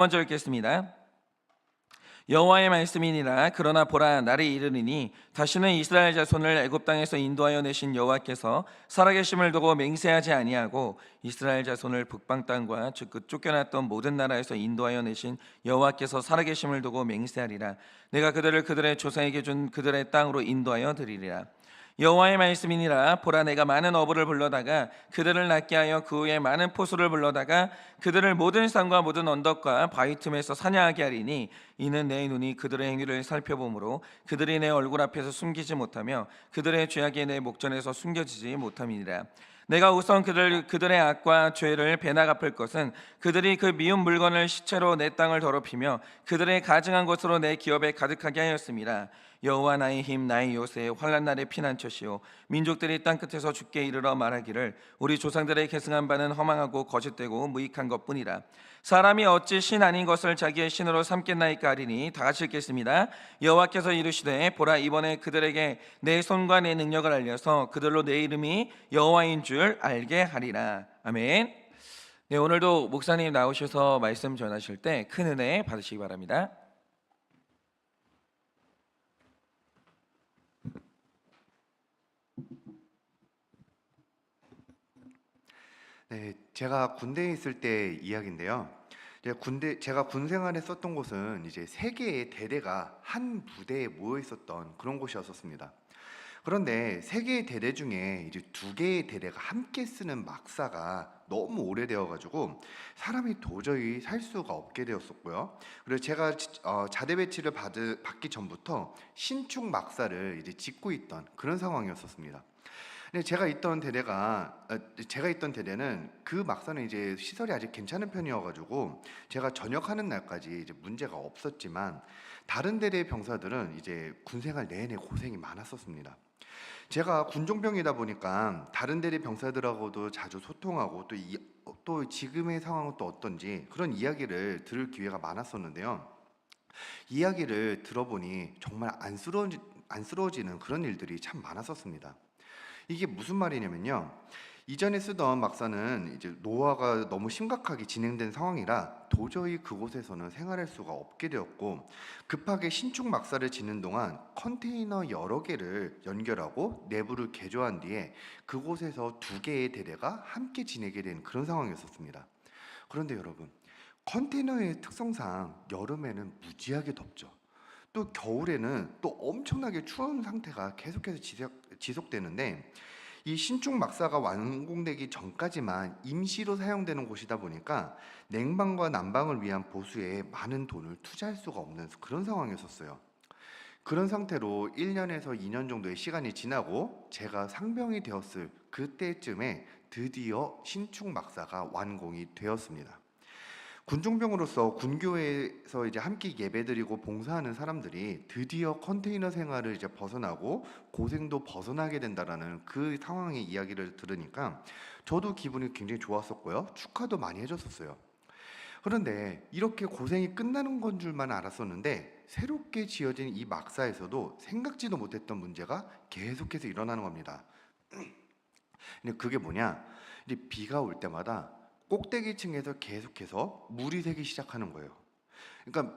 먼저 읽겠습니다. 여호와의 말씀이니라. 그러나 보라, 날이 이르리니 다시는 이스라엘 자손을 애굽 땅에서 인도하여 내신 여호와께서 살아계심을 두고 맹세하지 아니하고 이스라엘 자손을 북방 땅과 즉 그 쫓겨났던 모든 나라에서 인도하여 내신 여호와께서 살아계심을 두고 맹세하리라. 내가 그들을 그들의 조상에게 준 그들의 땅으로 인도하여 드리리라. 여호와의 말씀이니라. 보라, 내가 많은 어부를 불러다가 그들을 낫게 하여 그 후에 많은 포수를 불러다가 그들을 모든 산과 모든 언덕과 바위 틈에서 사냥하게 하리니 이는 내 눈이 그들의 행위를 살펴보므로 그들이 내 얼굴 앞에서 숨기지 못하며 그들의 죄악이 내 목전에서 숨겨지지 못함이니라. 내가 우선 그들의 악과 죄를 배나 갚을 것은 그들이 그 미운 물건을 시체로 내 땅을 더럽히며 그들의 가증한 것으로 내 기업에 가득하게 하였습니다. 여호와 나의 힘, 나의 요새, 환난 날의 피난처시요 민족들이 땅끝에서 주께 이르러 말하기를 우리 조상들의 계승한 바는 허망하고 거짓되고 무익한 것뿐이라. 사람이 어찌 신 아닌 것을 자기의 신으로 삼겠나이까 하리니. 다 같이 읽겠습니다. 여호와께서 이르시되 보라, 이번에 그들에게 내 손과 내 능력을 알려서 그들로 내 이름이 여호와인 줄 알게 하리라. 아멘. 네, 오늘도 목사님 나오셔서 말씀 전하실 때 큰 은혜 받으시기 바랍니다. 네, 제가 군대에 있을 때 이야기인데요. 제가 군 생활에 썼던 곳은 이제 세 개의 대대가 한 부대에 모여 있었던 그런 곳이었었습니다. 그런데 세 개의 대대 중에 이제 두 개의 대대가 함께 쓰는 막사가 너무 오래되어가지고 사람이 도저히 살 수가 없게 되었었고요. 그래서 제가 자대 배치를 받기 전부터 신축 막사를 이제 짓고 있던 그런 상황이었었습니다. 근데 제가 있던 대대는 그 막사는 이제 시설이 아직 괜찮은 편이어가지고 제가 전역하는 날까지 이제 문제가 없었지만 다른 대대 병사들은 이제 군생활 내내 고생이 많았었습니다. 제가 군종병이다 보니까 다른 대대 병사들하고도 자주 소통하고 또 지금의 상황은 또 어떤지 그런 이야기를 들을 기회가 많았었는데요. 이야기를 들어보니 정말 안쓰러워지는 그런 일들이 참 많았었습니다. 이게 무슨 말이냐면요. 이전에 쓰던 막사는 이제 노화가 너무 심각하게 진행된 상황이라 도저히 그곳에서는 생활할 수가 없게 되었고, 급하게 신축 막사를 짓는 동안 컨테이너 여러 개를 연결하고 내부를 개조한 뒤에 그곳에서 두 개의 대대가 함께 지내게 된 그런 상황이었습니다. 그런데 여러분, 컨테이너의 특성상 여름에는 무지하게 덥죠. 또 겨울에는 또 엄청나게 추운 상태가 계속해서 지속되는데, 이 신축 막사가 완공되기 전까지만 임시로 사용되는 곳이다 보니까 냉방과 난방을 위한 보수에 많은 돈을 투자할 수가 없는 그런 상황이었어요. 그런 상태로 1년에서 2년 정도의 시간이 지나고 제가 상병이 되었을 그때쯤에 드디어 신축 막사가 완공이 되었습니다. 군중병으로서 군교회에서 이제 함께 예배드리고 봉사하는 사람들이 드디어 컨테이너 생활을 이제 벗어나고 고생도 벗어나게 된다라는 그 상황의 이야기를 들으니까 저도 기분이 굉장히 좋았었고요. 축하도 많이 해줬었어요. 그런데 이렇게 고생이 끝나는 건 줄만 알았었는데 새롭게 지어진 이 막사에서도 생각지도 못했던 문제가 계속해서 일어나는 겁니다. 근데 그게 뭐냐? 이제 비가 올 때마다 꼭대기층에서 계속해서 물이 새기 시작하는 거예요. 그러니까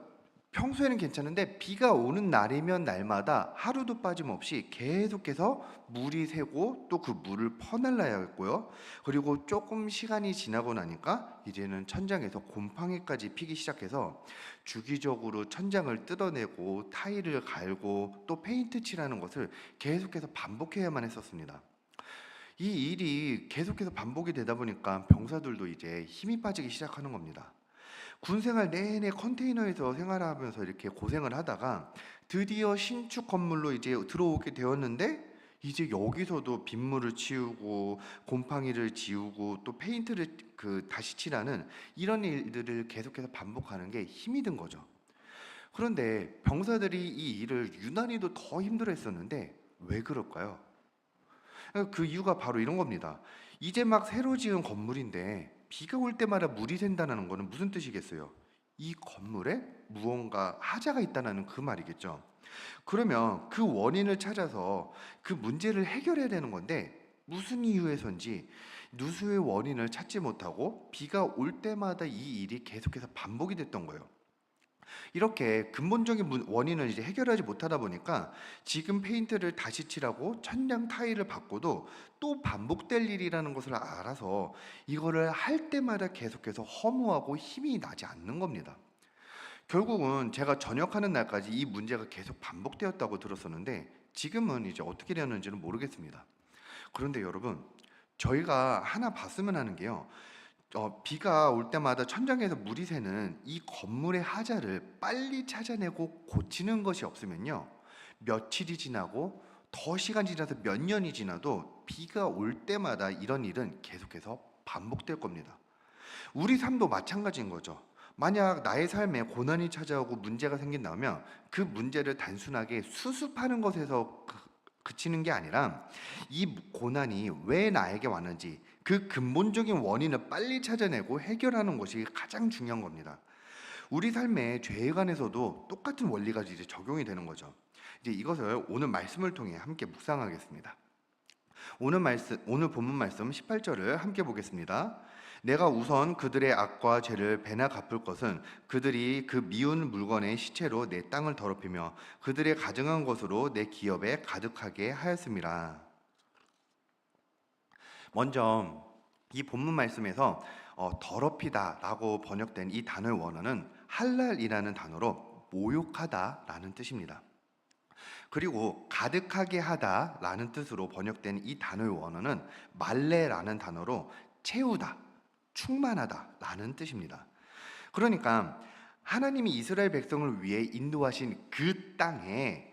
평소에는 괜찮은데 비가 오는 날이면 날마다 하루도 빠짐없이 계속해서 물이 새고 또 그 물을 퍼날라야겠고요. 그리고 조금 시간이 지나고 나니까 이제는 천장에서 곰팡이까지 피기 시작해서 주기적으로 천장을 뜯어내고 타일을 갈고 또 페인트 칠하는 것을 계속해서 반복해야만 했었습니다. 이 일이 계속해서 반복이 되다 보니까 병사들도 이제 힘이 빠지기 시작하는 겁니다. 군생활 내내 컨테이너에서 생활하면서 이렇게 고생을 하다가 드디어 신축 건물로 이제 들어오게 되었는데, 이제 여기서도 빗물을 치우고 곰팡이를 지우고 또 페인트를 다시 칠하는 이런 일들을 계속해서 반복하는 게 힘이 든 거죠. 그런데 병사들이 이 일을 유난히도 더 힘들어했었는데 왜 그럴까요? 그 이유가 바로 이런 겁니다. 이제 막 새로 지은 건물인데 비가 올 때마다 물이 샌다는 거는 무슨 뜻이겠어요? 이 건물에 무언가 하자가 있다는 그 말이겠죠. 그러면 그 원인을 찾아서 그 문제를 해결해야 되는 건데 무슨 이유에서인지 누수의 원인을 찾지 못하고 비가 올 때마다 이 일이 계속해서 반복이 됐던 거예요. 이렇게 근본적인 원인을 이제 해결하지 못하다 보니까 지금 페인트를 다시 칠하고 천장 타일을 바꿔도 또 반복될 일이라는 것을 알아서 이거를 할 때마다 계속해서 허무하고 힘이 나지 않는 겁니다. 결국은 제가 전역하는 날까지 이 문제가 계속 반복되었다고 들었었는데 지금은 이제 어떻게 되었는지는 모르겠습니다. 그런데 여러분, 저희가 하나 봤으면 하는 게요. 비가 올 때마다 천장에서 물이 새는 이 건물의 하자를 빨리 찾아내고 고치는 것이 없으면요, 며칠이 지나고 더 시간이 지나서 몇 년이 지나도 비가 올 때마다 이런 일은 계속해서 반복될 겁니다. 우리 삶도 마찬가지인 거죠. 만약 나의 삶에 고난이 찾아오고 문제가 생긴다면 그 문제를 단순하게 수습하는 것에서 그치는 게 아니라 이 고난이 왜 나에게 왔는지 그 근본적인 원인을 빨리 찾아내고 해결하는 것이 가장 중요한 겁니다. 우리 삶의 죄에 관해서도 똑같은 원리가 이제 적용이 되는 거죠. 이제 이것을 오늘 말씀을 통해 함께 묵상하겠습니다. 오늘 본문 말씀 18절을 함께 보겠습니다. 내가 우선 그들의 악과 죄를 배나 갚을 것은 그들이 그 미운 물건의 시체로 내 땅을 더럽히며 그들의 가증한 것으로 내 기업에 가득하게 하였음이라. 먼저 이 본문 말씀에서 더럽히다라고 번역된 이 단어의 원어는 할랄이라는 단어로 모욕하다라는 뜻입니다. 그리고 가득하게 하다라는 뜻으로 번역된 이 단어의 원어는 말레라는 단어로 채우다, 충만하다라는 뜻입니다. 그러니까 하나님이 이스라엘 백성을 위해 인도하신 그 땅에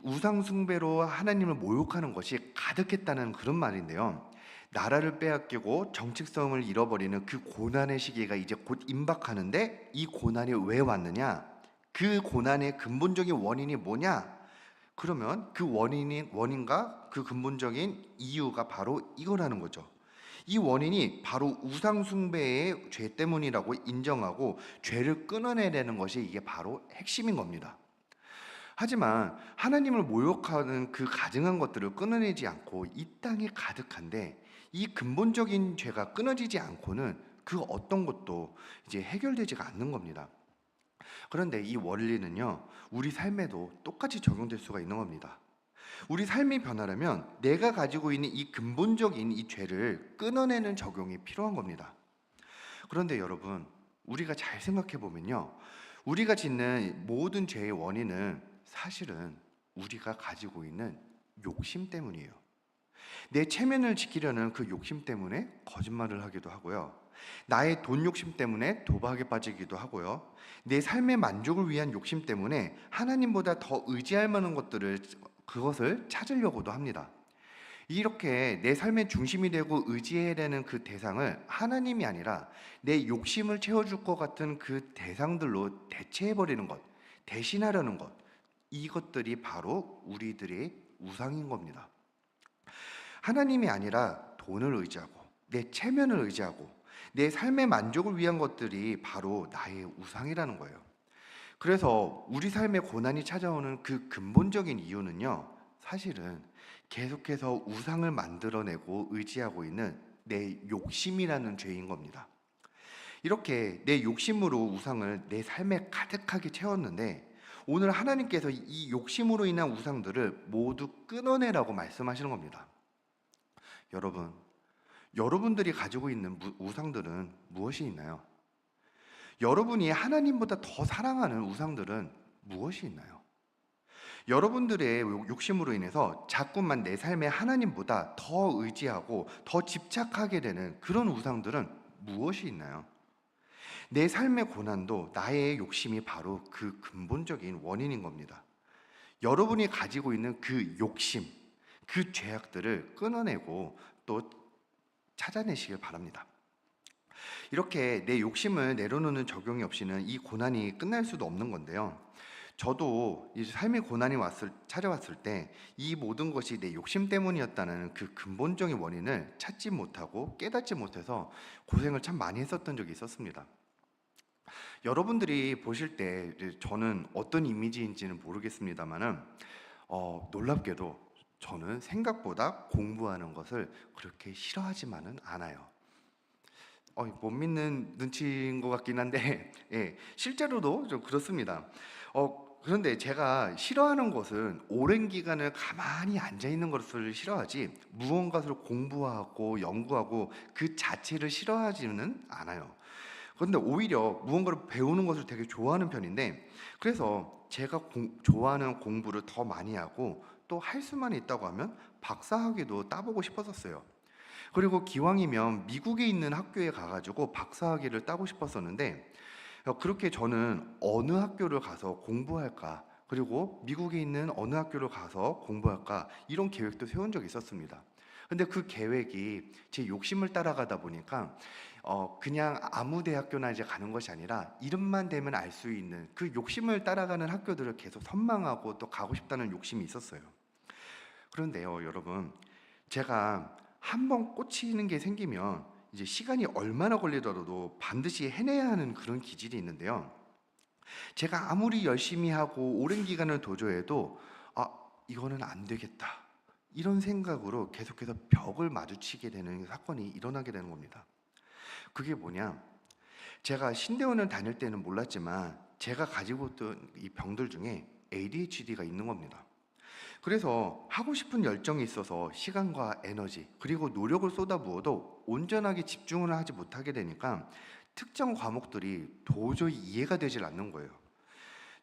우상 숭배로 하나님을 모욕하는 것이 가득했다는 그런 말인데요. 나라를 빼앗기고 정체성을 잃어버리는 그 고난의 시기가 이제 곧 임박하는데 이 고난이 왜 왔느냐? 그 고난의 근본적인 원인이 뭐냐? 그러면 그 원인과 그 근본적인 이유가 바로 이거라는 거죠. 이 원인이 바로 우상 숭배의 죄 때문이라고 인정하고 죄를 끊어내려는 것이 이게 바로 핵심인 겁니다. 하지만 하나님을 모욕하는 그 가증한 것들을 끊어내지 않고 이 땅이 가득한데 이 근본적인 죄가 끊어지지 않고는 그 어떤 것도 이제 해결되지가 않는 겁니다. 그런데 이 원리는요, 우리 삶에도 똑같이 적용될 수가 있는 겁니다. 우리 삶이 변하려면 내가 가지고 있는 이 근본적인 이 죄를 끊어내는 적용이 필요한 겁니다. 그런데 여러분, 우리가 잘 생각해 보면요, 우리가 짓는 모든 죄의 원인은 사실은 우리가 가지고 있는 욕심 때문이에요. 내 체면을 지키려는 그 욕심 때문에 거짓말을 하기도 하고요. 나의 돈 욕심 때문에 도박에 빠지기도 하고요. 내 삶의 만족을 위한 욕심 때문에 하나님보다 더 의지할 만한 그것을 찾으려고도 합니다. 이렇게 내 삶의 중심이 되고 의지해야 되는 그 대상을 하나님이 아니라 내 욕심을 채워줄 것 같은 그 대상들로 대체해버리는 것, 대신하려는 것, 이것들이 바로 우리들의 우상인 겁니다. 하나님이 아니라 돈을 의지하고 내 체면을 의지하고 내 삶의 만족을 위한 것들이 바로 나의 우상이라는 거예요. 그래서 우리 삶에 고난이 찾아오는 그 근본적인 이유는요, 사실은 계속해서 우상을 만들어내고 의지하고 있는 내 욕심이라는 죄인 겁니다. 이렇게 내 욕심으로 우상을 내 삶에 가득하게 채웠는데 오늘 하나님께서 이 욕심으로 인한 우상들을 모두 끊어내라고 말씀하시는 겁니다. 여러분들이 가지고 있는 우상들은 무엇이 있나요? 여러분이 하나님보다 더 사랑하는 우상들은 무엇이 있나요? 여러분들의 욕심으로 인해서 자꾸만 내 삶에 하나님보다 더 의지하고 더 집착하게 되는 그런 우상들은 무엇이 있나요? 내 삶의 고난도 나의 욕심이 바로 그 근본적인 원인인 겁니다. 여러분이 가지고 있는 그 욕심, 그 죄악들을 끊어내고 또 찾아내시길 바랍니다. 이렇게 내 욕심을 내려놓는 적용이 없이는 이 고난이 끝날 수도 없는 건데요. 저도 이 삶의 고난이 찾아왔을 때 이 모든 것이 내 욕심 때문이었다는 그 근본적인 원인을 찾지 못하고 깨닫지 못해서 고생을 참 많이 했었던 적이 있었습니다. 여러분들이 보실 때 저는 어떤 이미지인지는 모르겠습니다만은 놀랍게도 저는 생각보다 공부하는 것을 그렇게 싫어하지만은 않아요. 못 믿는 눈치인 것 같긴 한데 예, 실제로도 좀 그렇습니다. 그런데 제가 싫어하는 것은 오랜 기간을 가만히 앉아 있는 것을 싫어하지 무언가를 공부하고 연구하고 그 자체를 싫어하지는 않아요. 그런데 오히려 무언가를 배우는 것을 되게 좋아하는 편인데, 그래서 제가 좋아하는 공부를 더 많이 하고 또 할 수만 있다고 하면 박사학위도 따보고 싶었었어요. 그리고 기왕이면 미국에 있는 학교에 가가지고 박사학위를 따고 싶었었는데, 그렇게 저는 어느 학교를 가서 공부할까, 그리고 미국에 있는 어느 학교를 가서 공부할까, 이런 계획도 세운 적이 있었습니다. 근데 그 계획이 제 욕심을 따라가다 보니까 그냥 아무 대학교나 이제 가는 것이 아니라 이름만 대면 알 수 있는 그 욕심을 따라가는 학교들을 계속 선망하고 또 가고 싶다는 욕심이 있었어요. 그런데요, 여러분, 제가 한번 꽂히는 게 생기면 이제 시간이 얼마나 걸리더라도 반드시 해내야 하는 그런 기질이 있는데요. 제가 아무리 열심히 하고 오랜 기간을 도전해도 이거는 안 되겠다, 이런 생각으로 계속해서 벽을 마주치게 되는 사건이 일어나게 되는 겁니다. 그게 뭐냐? 제가 신대원을 다닐 때는 몰랐지만 제가 가지고 있던 이 병들 중에 ADHD가 있는 겁니다. 그래서 하고 싶은 열정이 있어서 시간과 에너지 그리고 노력을 쏟아부어도 온전하게 집중을 하지 못하게 되니까 특정 과목들이 도저히 이해가 되질 않는 거예요.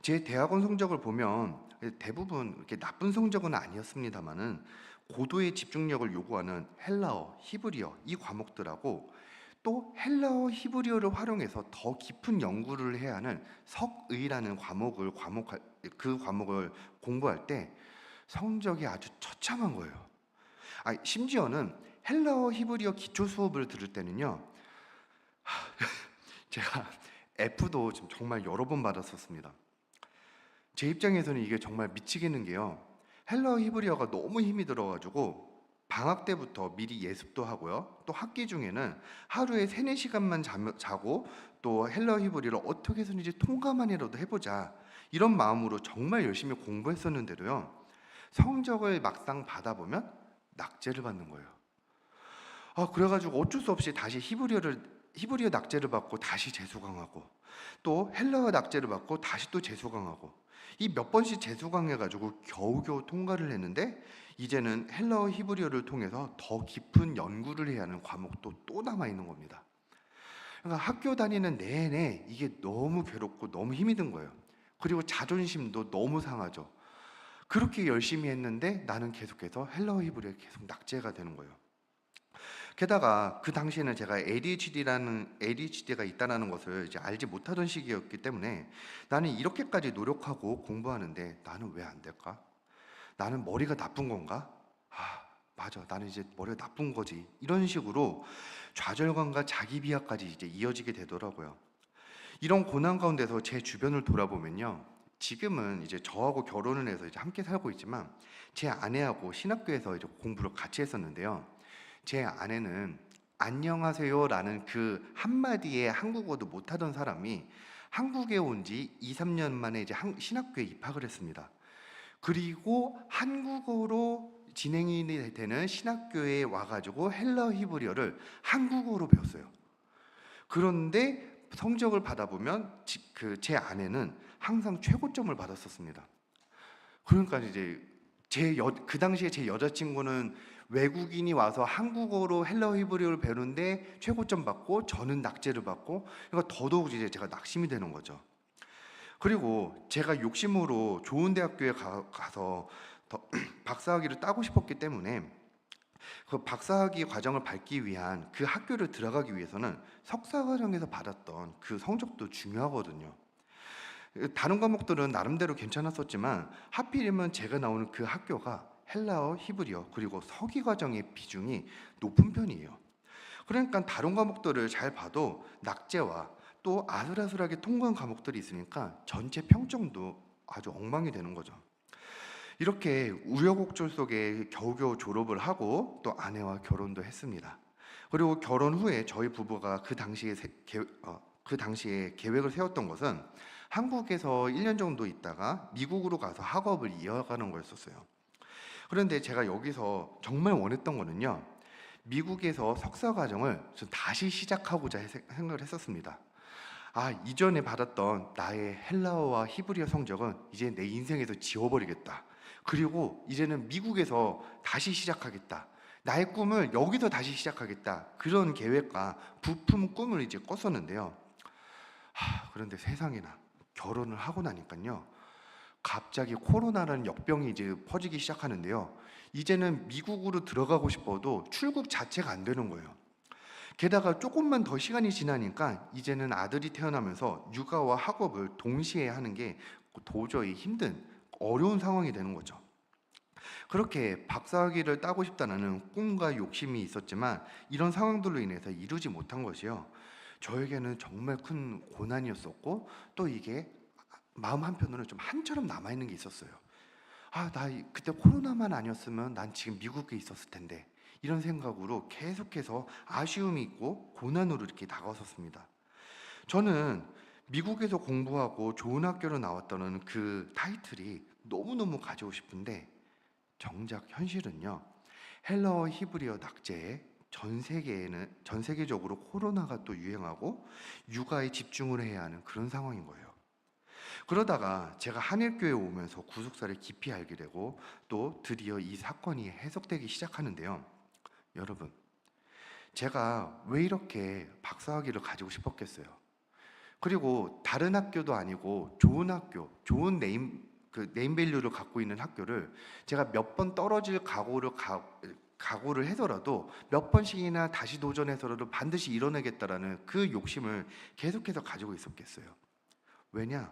제 대학원 성적을 보면 대부분 이렇게 나쁜 성적은 아니었습니다만은 고도의 집중력을 요구하는 헬라어, 히브리어 이 과목들하고 또 헬라어, 히브리어를 활용해서 더 깊은 연구를 해야 하는 석의라는 그 과목을 공부할 때 성적이 아주 처참한 거예요. 심지어는 헬라어, 히브리어 기초 수업을 들을 때는요, 제가 F도 지금 정말 여러 번 받았었습니다. 제 입장에서는 이게 정말 미치겠는 게요, 헬라어, 히브리어가 너무 힘이 들어가지고 방학 때부터 미리 예습도 하고요, 또 학기 중에는 하루에 3-4시간만 자고 또 헬라어, 히브리어를 어떻게 해서든지 통과만이라도 해보자, 이런 마음으로 정말 열심히 공부했었는데도요, 성적을 막상 받아보면 낙제를 받는 거예요. 그래가지고 어쩔 수 없이 다시 히브리어 낙제를 받고 다시 재수강하고 또 헬라어 낙제를 받고 다시 또 재수강하고, 이 몇 번씩 재수강해가지고 겨우겨우 통과를 했는데 이제는 헬라어, 히브리어를 통해서 더 깊은 연구를 해야 하는 과목도 또 남아 있는 겁니다. 그러니까 학교 다니는 내내 이게 너무 괴롭고 너무 힘이 든 거예요. 그리고 자존심도 너무 상하죠. 그렇게 열심히 했는데 나는 계속해서 헬라어, 히브리어에 계속 낙제가 되는 거예요. 게다가 그 당시에는 제가 ADHD가 있다는 것을 이제 알지 못하던 시기였기 때문에 나는 이렇게까지 노력하고 공부하는데 나는 왜 안 될까? 나는 머리가 나쁜 건가? 맞아, 나는 이제 머리가 나쁜 거지, 이런 식으로 좌절감과 자기 비하까지 이제 이어지게 되더라고요. 이런 고난 가운데서 제 주변을 돌아보면요, 지금은 이제 저하고 결혼을 해서 이제 함께 살고 있지만 제 아내하고 신학교에서 이제 공부를 같이 했었는데요, 제 아내는 안녕하세요라는 그 한마디의 한국어도 못하던 사람이 한국에 온 지 2-3년 만에 이제 신학교에 입학을 했습니다. 그리고 한국어로 진행이 되는 신학교에 와가지고 헬라어, 히브리어를 한국어로 배웠어요. 그런데 성적을 받아보면 제 아내는 항상 최고점을 받았었습니다. 그러니까 이제 그 당시에 제 여자친구는 외국인이 와서 한국어로 헬라어, 히브리어를 배우는데 최고점 받고 저는 낙제를 받고, 그러니까 더더욱 이제 제가 낙심이 되는 거죠. 그리고 제가 욕심으로 좋은 대학교에 가서 박사학위를 따고 싶었기 때문에 그 박사학위 과정을 밟기 위한 그 학교를 들어가기 위해서는 석사 과정에서 받았던 그 성적도 중요하거든요. 다른 과목들은 나름대로 괜찮았었지만 하필이면 제가 나오는 그 학교가 헬라어, 히브리어 그리고 서기 과정의 비중이 높은 편이에요. 그러니까 다른 과목들을 잘 봐도 낙제와 또 아슬아슬하게 통과한 과목들이 있으니까 전체 평점도 아주 엉망이 되는 거죠. 이렇게 우여곡절 속에 겨우겨우 졸업을 하고 또 아내와 결혼도 했습니다. 그리고 결혼 후에 저희 부부가 그 당시에 계획을 세웠던 것은 한국에서 1년 정도 있다가 미국으로 가서 학업을 이어가는 거였었어요. 그런데 제가 여기서 정말 원했던 거는요, 미국에서 석사 과정을 좀 다시 시작하고자 생각을 했었습니다. 이전에 받았던 나의 헬라어와 히브리어 성적은 이제 내 인생에서 지워버리겠다. 그리고 이제는 미국에서 다시 시작하겠다. 나의 꿈을 여기서 다시 시작하겠다. 그런 계획과 부품 꿈을 이제 꿨었는데요. 그런데 세상에나 결혼을 하고 나니까요, 갑자기 코로나라는 역병이 이제 퍼지기 시작하는데요. 이제는 미국으로 들어가고 싶어도 출국 자체가 안 되는 거예요. 게다가 조금만 더 시간이 지나니까 이제는 아들이 태어나면서 육아와 학업을 동시에 하는 게 도저히 힘든 어려운 상황이 되는 거죠. 그렇게 박사학위를 따고 싶다는 꿈과 욕심이 있었지만 이런 상황들로 인해서 이루지 못한 것이요, 저에게는 정말 큰 고난이었었고, 또 이게 마음 한편으로는 좀 한처럼 남아있는 게 있었어요. 나 그때 코로나만 아니었으면 난 지금 미국에 있었을 텐데, 이런 생각으로 계속해서 아쉬움이 있고 고난으로 이렇게 다가왔었습니다. 저는 미국에서 공부하고 좋은 학교로 나왔다는 그 타이틀이 너무너무 가지고 싶은데, 정작 현실은요, 헬라어 히브리어 낙제에 전 세계적으로 코로나가 또 유행하고 육아에 집중을 해야 하는 그런 상황인 거예요. 그러다가 제가 한일교회에 오면서 구속사를 깊이 알게 되고, 또 드디어 이 사건이 해석되기 시작하는데요. 여러분, 제가 왜 이렇게 박사학위를 가지고 싶었겠어요? 그리고 다른 학교도 아니고 좋은 학교, 좋은 네임밸류를 갖고 있는 학교를 제가 몇 번 떨어질 각오를 해서라도 몇 번씩이나 다시 도전해서라도 반드시 이뤄내겠다라는 그 욕심을 계속해서 가지고 있었겠어요. 왜냐?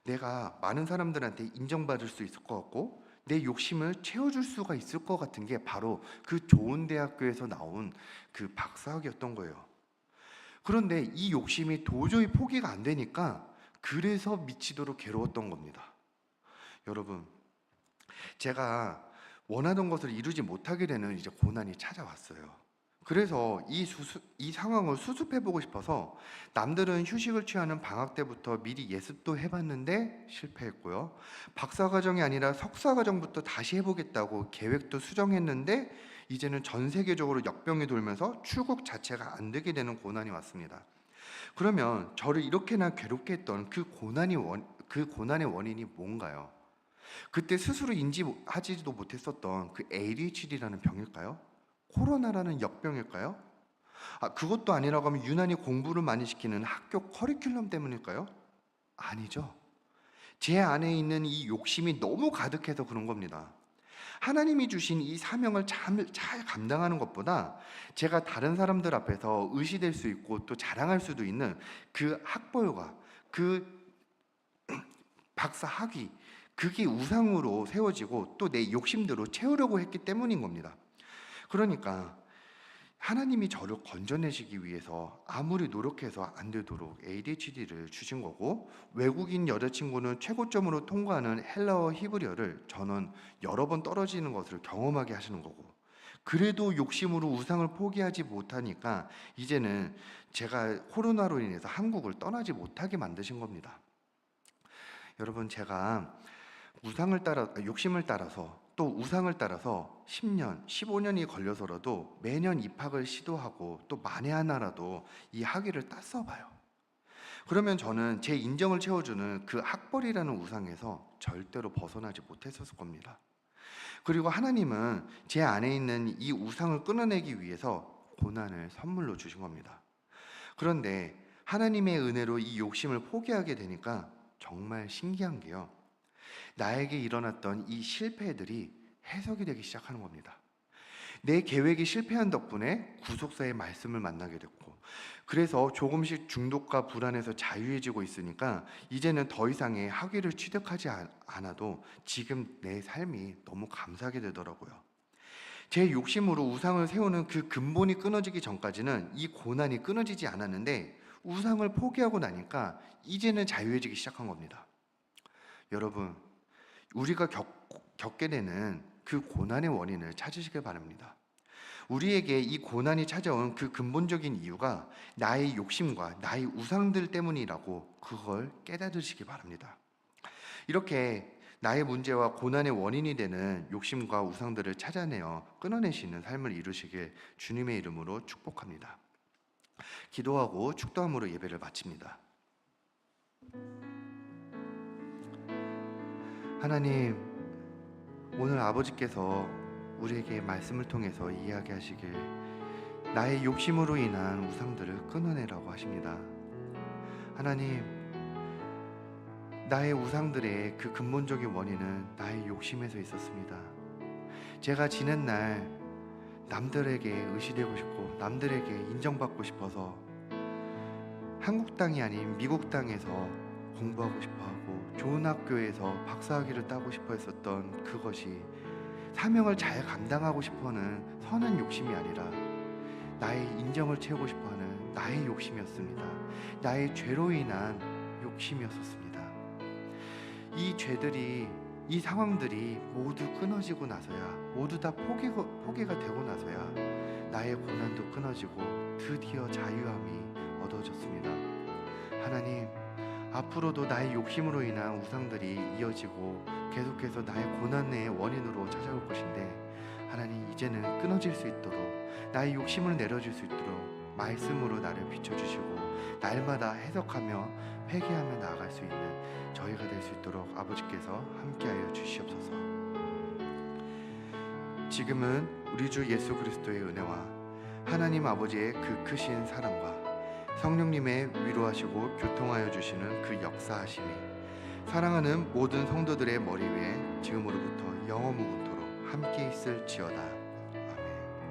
내가 많은 사람들한테 인정받을 수 있을 것 같고, 내 욕심을 채워줄 수가 있을 것 같은 게 바로 그 좋은 대학교에서 나온 그 박사학위였던 거예요. 그런데 이 욕심이 도저히 포기가 안 되니까 그래서 미치도록 괴로웠던 겁니다. 여러분, 제가 원하던 것을 이루지 못하게 되는 이제 고난이 찾아왔어요. 그래서 이 상황을 수습해보고 싶어서 남들은 휴식을 취하는 방학 때부터 미리 예습도 해봤는데 실패했고요. 박사과정이 아니라 석사과정부터 다시 해보겠다고 계획도 수정했는데 이제는 전 세계적으로 역병이 돌면서 출국 자체가 안 되게 되는 고난이 왔습니다. 그러면 저를 이렇게나 괴롭게 했던 그 고난의 원인이 뭔가요? 그때 스스로 인지하지도 못했었던 그 ADHD라는 병일까요? 코로나라는 역병일까요? 그것도 아니라고 하면 유난히 공부를 많이 시키는 학교 커리큘럼 때문일까요? 아니죠. 제 안에 있는 이 욕심이 너무 가득해서 그런 겁니다. 하나님이 주신 이 사명을 잘 감당하는 것보다 제가 다른 사람들 앞에서 의시될 수 있고 또 자랑할 수도 있는 그 학벌과 그 박사 학위, 그게 우상으로 세워지고 또 내 욕심대로 채우려고 했기 때문인 겁니다. 그러니까 하나님이 저를 건져내시기 위해서 아무리 노력해서 안 되도록 ADHD를 주신 거고, 외국인 여자친구는 최고점으로 통과하는 헬라어 히브리어를 저는 여러 번 떨어지는 것을 경험하게 하시는 거고, 그래도 욕심으로 우상을 포기하지 못하니까 이제는 제가 코로나로 인해서 한국을 떠나지 못하게 만드신 겁니다. 여러분, 제가 욕심을 따라서 또 우상을 따라서 10년, 15년이 걸려서라도 매년 입학을 시도하고 또 만에 하나라도 이 학위를 땄어 봐요. 그러면 저는 제 인정을 채워주는 그 학벌이라는 우상에서 절대로 벗어나지 못했었을 겁니다. 그리고 하나님은 제 안에 있는 이 우상을 끊어내기 위해서 고난을 선물로 주신 겁니다. 그런데 하나님의 은혜로 이 욕심을 포기하게 되니까 정말 신기한 게요, 나에게 일어났던 이 실패들이 해석이 되기 시작하는 겁니다. 내 계획이 실패한 덕분에 구속사의 말씀을 만나게 됐고, 그래서 조금씩 중독과 불안에서 자유해지고 있으니까 이제는 더 이상의 학위를 취득하지 않아도 지금 내 삶이 너무 감사하게 되더라고요. 제 욕심으로 우상을 세우는 그 근본이 끊어지기 전까지는 이 고난이 끊어지지 않았는데, 우상을 포기하고 나니까 이제는 자유해지기 시작한 겁니다. 여러분, 우리가 겪게 되는 그 고난의 원인을 찾으시길 바랍니다. 우리에게 이 고난이 찾아온 그 근본적인 이유가 나의 욕심과 나의 우상들 때문이라고 그걸 깨닫으시기 바랍니다. 이렇게 나의 문제와 고난의 원인이 되는 욕심과 우상들을 찾아내어 끊어내시는 삶을 이루시길 주님의 이름으로 축복합니다. 기도하고 축도함으로 예배를 마칩니다. 하나님, 오늘 아버지께서 우리에게 말씀을 통해서 이야기하시길 나의 욕심으로 인한 우상들을 끊어내라고 하십니다. 하나님, 나의 우상들의 그 근본적인 원인은 나의 욕심에서 있었습니다. 제가 지낸 날 남들에게 의시되고 싶고 남들에게 인정받고 싶어서 한국 땅이 아닌 미국 땅에서 공부하고 싶어하고 좋은 학교에서 박사학위를 따고 싶어 했었던 그것이 사명을 잘 감당하고 싶어하는 선한 욕심이 아니라 나의 인정을 채우고 싶어하는 나의 욕심이었습니다. 나의 죄로 인한 욕심이었었습니다. 이 죄들이, 이 상황들이 모두 끊어지고 나서야, 모두 다 포기가 되고 나서야 나의 고난도 끊어지고 드디어 자유함이 얻어졌습니다. 하나님, 앞으로도 나의 욕심으로 인한 우상들이 이어지고 계속해서 나의 고난의 원인으로 찾아올 것인데, 하나님, 이제는 끊어질 수 있도록, 나의 욕심을 내려줄 수 있도록 말씀으로 나를 비춰주시고 날마다 해석하며 회개하며 나아갈 수 있는 저희가 될 수 있도록 아버지께서 함께하여 주시옵소서. 지금은 우리 주 예수 그리스도의 은혜와 하나님 아버지의 그 크신 사랑과 성령님의 위로하시고 교통하여 주시는 그 역사하심이 사랑하는 모든 성도들의 머리 위에 지금으로부터 영원무궁토록 함께 있을지어다.